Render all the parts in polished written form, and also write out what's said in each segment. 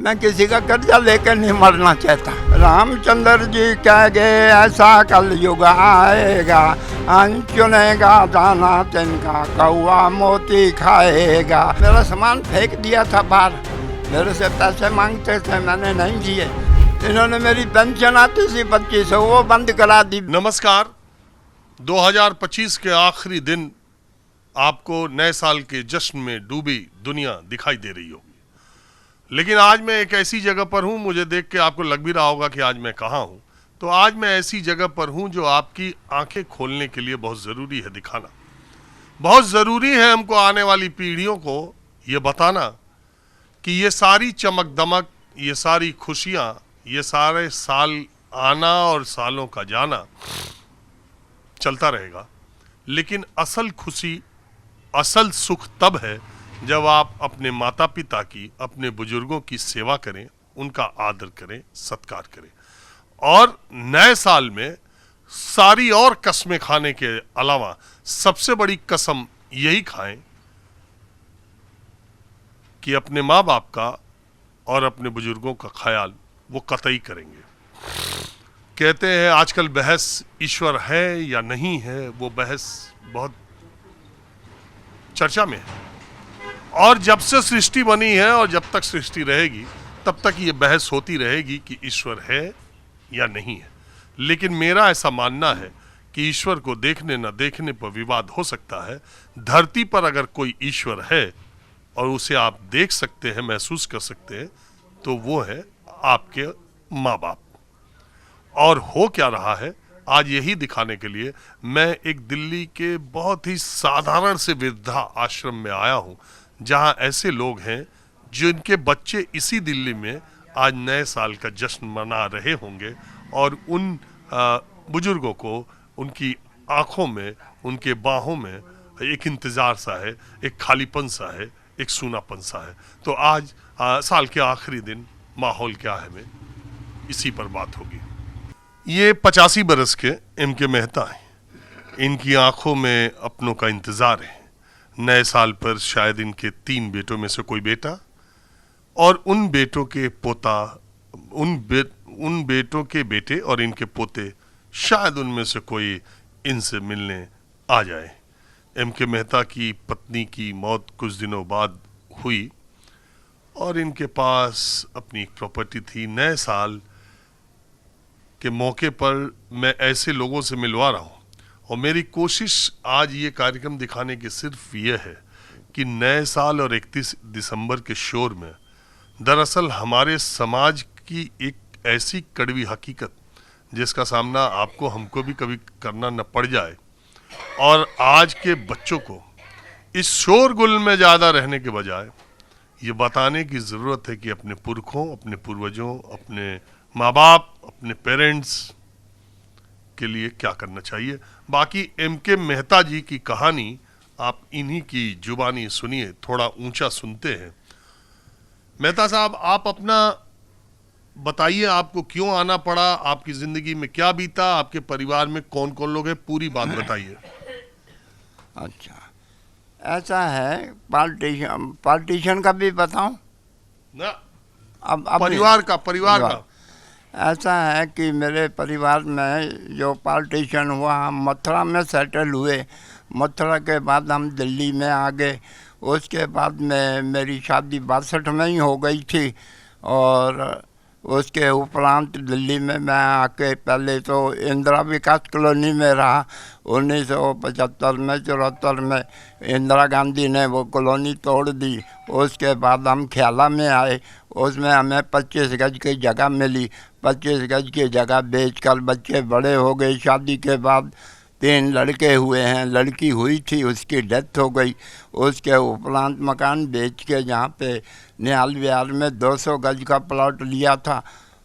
मैं किसी का कर्जा लेकर नहीं मरना चाहता। रामचंद्र जी कह गए ऐसा कल युग आएगा, चुनेगा दाना तिनका कौआ मोती खाएगा। मेरा सामान फेंक दिया था बाहर, मेरे से पैसे मांगते थे, मैंने नहीं दिए। इन्होंने मेरी पेंशन आती थी 2500, वो बंद करा दी। नमस्कार। 2025 के आखिरी दिन आपको नए साल के जश्न में डूबी दुनिया दिखाई दे रही होगी, लेकिन आज मैं एक ऐसी जगह पर हूं, मुझे देख के आपको लग भी रहा होगा कि आज मैं कहाँ हूं। तो आज मैं ऐसी जगह पर हूं जो आपकी आंखें खोलने के लिए बहुत ज़रूरी है दिखाना। बहुत ज़रूरी है हमको आने वाली पीढ़ियों को ये बताना कि ये सारी चमक दमक, ये सारी खुशियाँ, ये सारे साल आना और सालों का जाना चलता रहेगा, लेकिन असल खुशी, असल सुख तब है जब आप अपने माता पिता की, अपने बुजुर्गों की सेवा करें, उनका आदर करें, सत्कार करें। और नए साल में सारी और कस्में खाने के अलावा सबसे बड़ी कसम यही खाएं कि अपने माँ बाप का और अपने बुजुर्गों का ख्याल वो कतई करेंगे। कहते हैं आजकल बहस ईश्वर है या नहीं है, वो बहस बहुत चर्चा में है, और जब से सृष्टि बनी है और जब तक सृष्टि रहेगी तब तक ये बहस होती रहेगी कि ईश्वर है या नहीं है। लेकिन मेरा ऐसा मानना है कि ईश्वर को देखने न देखने पर विवाद हो सकता है। धरती पर अगर कोई ईश्वर है और उसे आप देख सकते हैं, महसूस कर सकते हैं, तो वो है आपके माँ बाप। और हो क्या रहा है, आज यही दिखाने के लिए मैं एक दिल्ली के बहुत ही साधारण से वृद्धा आश्रम में आया हूँ, जहाँ ऐसे लोग हैं जिनके बच्चे इसी दिल्ली में आज नए साल का जश्न मना रहे होंगे, और उन बुजुर्गों को उनकी आँखों में, उनके बाहों में एक इंतज़ार सा है, एक खालीपन सा है, एक सूनापन सा है। तो आज साल के आखिरी दिन माहौल क्या है, में इसी पर बात होगी। ये 85 बरस के M.K. मेहता हैं। इनकी आंखों में अपनों का इंतज़ार है। नए साल पर शायद इनके 3 बेटों में से कोई बेटा, और उन बेटों के पोता, उन बेटों के बेटे और इनके पोते, शायद उनमें से कोई इनसे मिलने आ जाए। M.K. मेहता की पत्नी की मौत कुछ दिनों बाद हुई और इनके पास अपनी एक प्रॉपर्टी थी। नए साल के मौके पर मैं ऐसे लोगों से मिलवा रहा हूँ, और मेरी कोशिश आज ये कार्यक्रम दिखाने की सिर्फ ये है कि नए साल और 31 दिसंबर के शोर में दरअसल हमारे समाज की एक ऐसी कड़वी हकीकत जिसका सामना आपको, हमको भी कभी करना न पड़ जाए, और आज के बच्चों को इस शोरगुल में ज़्यादा रहने के बजाय ये बताने की ज़रूरत है कि अपने पुरखों, अपने पूर्वजों, अपने माँ बाप, अपने पेरेंट्स के लिए क्या करना चाहिए। बाकी M.K. मेहता जी की कहानी आप इन्हीं की जुबानी सुनिए, थोड़ा ऊंचा सुनते हैं। मेहता साहब, आप अपना बताइए, आपको क्यों आना पड़ा, आपकी ज़िंदगी में क्या बीता, आपके परिवार में कौन कौन लोग हैं, पूरी बात बताइए। अच्छा, ऐसा है, पार्टीशन का भी बताऊं ना? अब परिवार का ऐसा है कि मेरे परिवार में जो पार्टीशन हुआ, हम मथुरा में सेटल हुए। मथुरा के बाद हम दिल्ली में आ गए। उसके बाद में मेरी शादी 62 में ही हो गई थी, और उसके उपरांत दिल्ली में मैं आके पहले तो इंदिरा विकास कॉलोनी में रहा। 1975 में 74 में इंदिरा गांधी ने वो कॉलोनी तोड़ दी। उसके बाद हम ख्याला में आए, उसमें हमें 25 गज की जगह मिली। 25 गज की जगह बेचकर बच्चे बड़े हो गए। शादी के बाद 3 लड़के हुए हैं, लड़की हुई थी, उसकी डेथ हो गई। उसके उपरांत मकान बेच के जहाँ पे निहाल विहार में 200 गज का प्लॉट लिया था,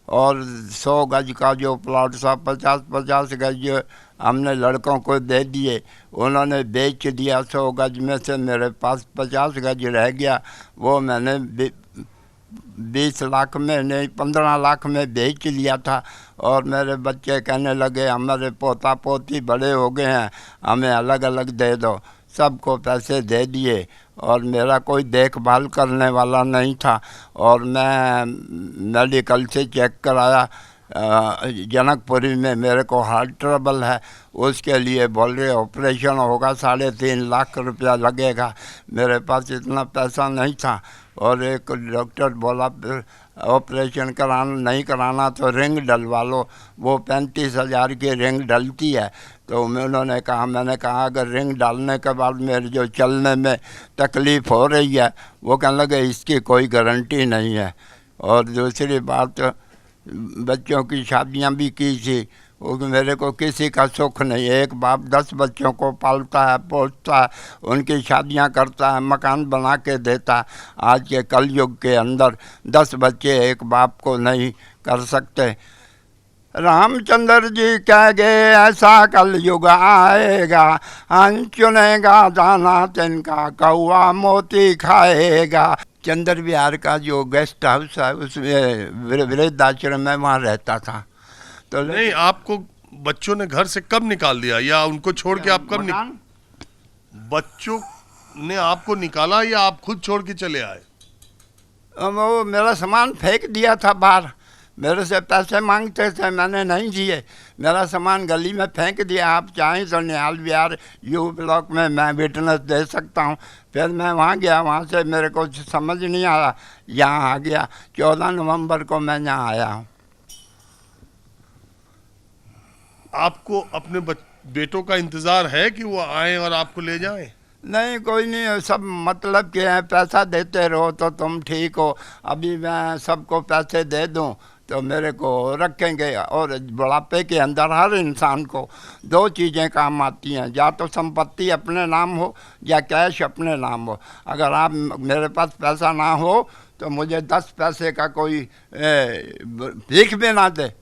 और 100 गज का जो प्लॉट था 50-50 गज हमने लड़कों को दे दिए। उन्होंने बेच दिया। 100 गज में से मेरे पास 50 गज रह गया, वो मैंने 20 लाख में नहीं 15 लाख में बेच लिया था। और मेरे बच्चे कहने लगे हमारे पोता पोती बड़े हो गए हैं, हमें अलग अलग दे दो। सबको पैसे दे दिए और मेरा कोई देखभाल करने वाला नहीं था। और मैं मेडिकल से चेक कराया जनकपुरी में, मेरे को हार्ट ट्रबल है, उसके लिए बोल रहे ऑपरेशन होगा, 3.5 लाख रुपया लगेगा। मेरे पास इतना पैसा नहीं था। और एक डॉक्टर बोला ऑपरेशन कराना नहीं कराना तो रिंग डलवा लो, वो 35,000 की रिंग डलती है। तो उन्होंने कहा, मैंने कहा अगर रिंग डालने के बाद मेरे जो चलने में तकलीफ़ हो रही है, वो कहने लगे इसकी कोई गारंटी नहीं है। और दूसरी बात, बच्चों की शादियां भी की थी, वो मेरे को किसी का सुख नहीं। एक बाप 10 बच्चों को पालता है, पोसता है, उनकी शादियां करता है, मकान बना के देता है। आज के कलयुग के अंदर 10 बच्चे एक बाप को नहीं कर सकते। रामचंद्र जी कह गए ऐसा कलयुग आएगा, चुनेगा दाना तिनका कौआ मोती खाएगा। चंद्र विहार का जो गेस्ट हाउस है उसमें वृद्धाश्रम में वहाँ रहता था। तो नहीं, आपको बच्चों ने घर से कब निकाल दिया, या उनको छोड़ के आप कब बच्चों ने आपको निकाला या आप खुद छोड़ के चले आए? वो मेरा सामान फेंक दिया था बाहर, मेरे से पैसे मांगते थे, मैंने नहीं दिए, मेरा सामान गली में फेंक दिया। आप चाहें तो निहाल विहार यू ब्लॉक में मैं विटनेस दे सकता हूँ। फिर मैं वहाँ गया, वहाँ से मेरे को समझ नहीं आया, यहाँ आ गया। 14 नवंबर को मैं यहाँ आया हूँ। आपको अपने बेटों का इंतजार है कि वो आए और आपको ले जाएं? नहीं, कोई नहीं, सब मतलब के हैं, पैसा देते रहो तो तुम ठीक हो। अभी मैं सबको पैसे दे दूं तो मेरे को रखेंगे। और बुढ़ापे के अंदर हर इंसान को 2 चीज़ें काम आती हैं, या तो संपत्ति अपने नाम हो या कैश अपने नाम हो। अगर आप मेरे पास पैसा ना हो तो मुझे 10 पैसे का कोई भीख भी ना दे।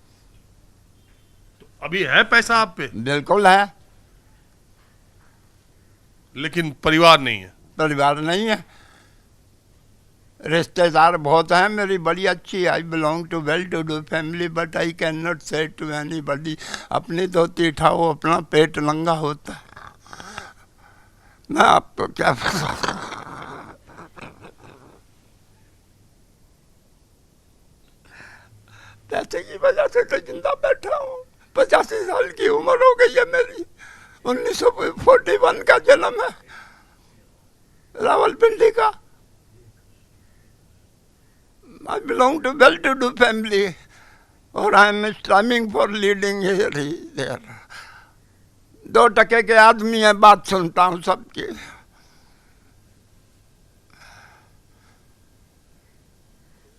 अभी है पैसा आप पे? बिल्कुल है, लेकिन परिवार नहीं है। परिवार नहीं है, रिश्तेदार बहुत हैं, मेरी बड़ी अच्छी। I belong to well to do family but I can not say to anybody. अपनी धोती उठाओ, अपना पेट नंगा होता है। मैं आपको क्या पता। पैसे की वजह से तो जिंदा बैठा हूँ। 85 साल की उम्र हो गई है मेरी। 1941 का जन्म है, रावलपिंडी का। I belong to well-to-do family, और I am striving for leading here, there. 2% के आदमी है, बात सुनता हूँ सबकी।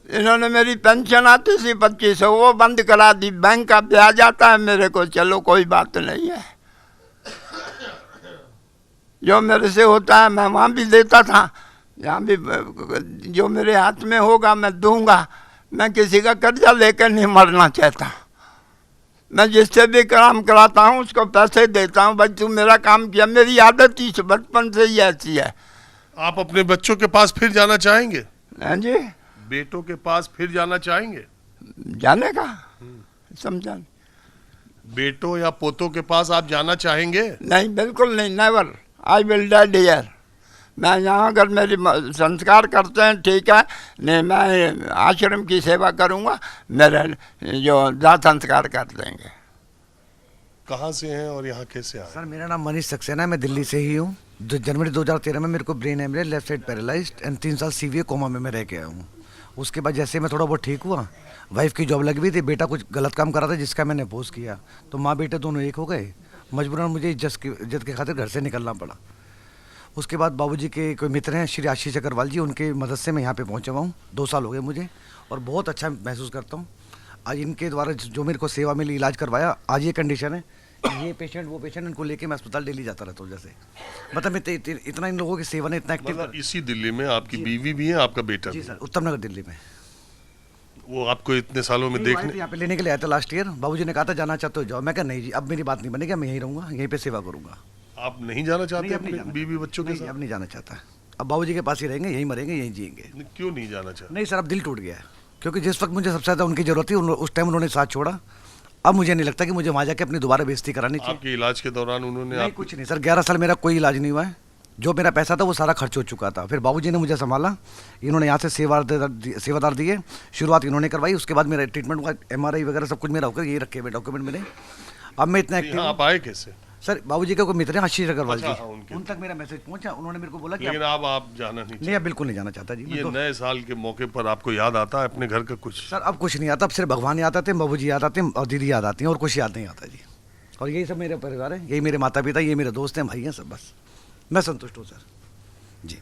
इन्होंने मेरी पेंशन आती थी 2500, वो बंद करा दी। बैंक का ब्याज आता है मेरे को, चलो कोई बात नहीं है, जो मेरे से होता है मैं वहाँ भी देता था, यहाँ भी जो मेरे हाथ में होगा मैं दूंगा। मैं किसी का कर्जा लेकर नहीं मरना चाहता। मैं जिससे भी काम कराता हूँ उसको पैसे देता हूँ, भाई तू मेरा काम किया। मेरी आदत ही बचपन से ही ऐसी है। आप अपने बच्चों के पास फिर जाना चाहेंगे? हाँ जी, बेटों के पास फिर जाना चाहेंगे? जाने का समझा। बेटों या पोतों के पास आप जाना चाहेंगे? नहीं, बिल्कुल नहीं, never. I will die dear. मैं यहाँ अगर मेरी संस्कार करते हैं ठीक है, नहीं मैं आश्रम की सेवा करूँगा, मेरे जो दाह संस्कार कर देंगे। कहाँ से हैं और यहाँ कैसे आए? सर मेरा नाम मनीष सक्सेना है, मैं दिल्ली से ही हूँ। जनवरी 2013 में मेरे को brain haemorrhage, left side paralysed and 3 साल सीवियर कोमा में मैं रह के आया हूँ। उसके बाद जैसे मैं थोड़ा बहुत ठीक हुआ, वाइफ की जॉब लगी हुई थी, बेटा कुछ गलत काम कर रहा था जिसका मैंने अपोज किया, तो माँ बेटे दोनों एक हो गए। मजबूरन मुझे इज्जत के खातिर घर से निकलना पड़ा। उसके बाद बाबूजी के कोई मित्र हैं श्री आशीष अग्रवाल जी, उनके मदद से मैं यहाँ पे पहुँचा हुआ हूँ। 2 साल हो गए मुझे और बहुत अच्छा महसूस करता हूँ। आज इनके द्वारा जो मेरे को सेवा मिली, इलाज करवाया, आज ये कंडीशन है, ये पेशेंट वो पेशेंट, इनको लेके मैं अस्पताल डेली जाता रहता हूँ। जैसे मतलब इतना इन लोगों की सेवा ने इतना एक्टिव। मतलब इसी दिल्ली में आपकी बीवी भी है, आपका बेटा जी भी? सर, उत्तम नगर दिल्ली में। वो आपको इतने सालों में देखने यहाँ पे लेने के लिए आया था लास्ट ईयर। बाबूजी ने कहा था जाना चाहते हो जाओ, मैं कहा नहीं जी अब मेरी बात नहीं बनेगी, मैं यहीं रहूँगा, यहीं पे सेवा करूँगा। आप नहीं जाना चाहते नहीं, अब अपने नहीं जाना। बीवी बच्चों के नहीं, साथ? अब नहीं जाना चाहता। अब बाबूजी के पास ही रहेंगे, यहीं मरेंगे, यहीं जिएंगे। क्यों नहीं जाना चाहते? नहीं सर, अब दिल टूट गया है, क्योंकि जिस वक्त मुझे सबसे ज़्यादा उनकी ज़रूरत थी उस टाइम उन्होंने साथ छोड़ा। अब मुझे नहीं लगता कि मुझे वहाँ जाके अपनी दोबारा बेइज्जती करानी चाहिए। आपके इलाज के दौरान उन्होंने नहीं, कुछ नहीं सर, 11 साल मेरा कोई इलाज नहीं हुआ है। जो मेरा पैसा था वो सारा खर्च हो चुका था। फिर बाबूजी ने मुझे संभाला, इन्होंने यहाँ से सेवादार दिए, शुरुआत इन्होंने करवाई। उसके बाद मेरा ट्रीटमेंट हुआ, MRI वगैरह सब कुछ मेरा होकर ये रखे हुए डॉक्यूमेंट मेरे। अब मैं इतना एक्टिव आप आए कैसे? सर बाबूजी के कोई मित्र हैं आशीष अग्रवाल जी, अच्छा, उनके। उन तक मेरा मैसेज पहुंचा, उन्होंने मेरे को बोला कि लेकिन अब आप जाना नहीं नहीं, अब बिल्कुल नहीं जाना चाहता जी ये मैं तो। नए साल के मौके पर आपको याद आता है अपने घर का कुछ? सर अब कुछ नहीं आता, अब सिर्फ भगवान याद आते हैं, बाबूजी याद आते हैं और दीदी याद आती हैं, और कुछ याद नहीं आता जी। और यही सब मेरे परिवार है, यही मेरे माता पिता, ये मेरे दोस्त हैं, भाई हैं सब, बस मैं संतुष्ट हूँ सर जी।